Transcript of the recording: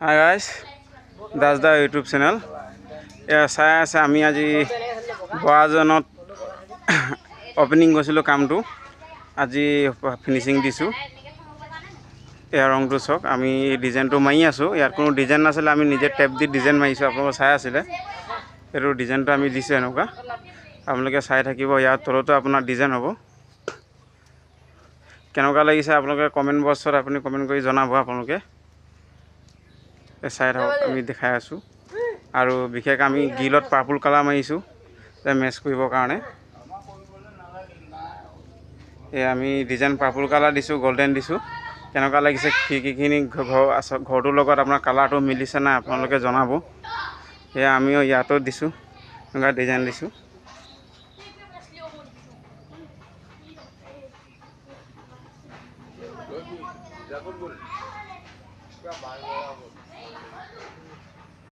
Hi guys, Das দা YouTube channel এয়া চাই আছে। আমি আজি বৰাজনত অপেনিং কৰিছিলোঁ কামটো, আজি ফিনিচিং দিছোঁ। এয়া ৰংটো চাওক, আমি ডিজাইনটো মাৰি আছোঁ। ইয়াত কোনো ডিজাইন নাছিলে, আমি নিজে টেপ দি ডিজাইন মাৰিছোঁ। আপোনালোকে চাই আছিলে, এইটো ডিজাইনটো আমি দিছোঁ এনেকুৱা। আপোনালোকে চাই থাকিব, ইয়াৰ তলতো আপোনাৰ ডিজাইন হ'ব। কেনেকুৱা লাগিছে আপোনালোকে কমেণ্ট বক্সত আপুনি কমেণ্ট কৰি জনাব। আপোনালোকে চাই থাকক, আমি দেখাই আছোঁ। আৰু বিশেষ আমি গ্ৰিলত পাৰ্পল কালাৰ মাৰিছোঁ মেচ কৰিবৰ কাৰণে। এই আমি ডিজাইন পাৰ্পল কালাৰ দিছোঁ, গল্ডেন দিছোঁ। কেনেকুৱা লাগিছে খিৰিকিখিনি ঘৰটোৰ লগত আপোনাৰ কালাৰটো মিলিছে নাই আপোনালোকে জনাব। সেয়া আমিও ইয়াতো দিছোঁ, এনেকুৱা ডিজাইন দিছোঁ।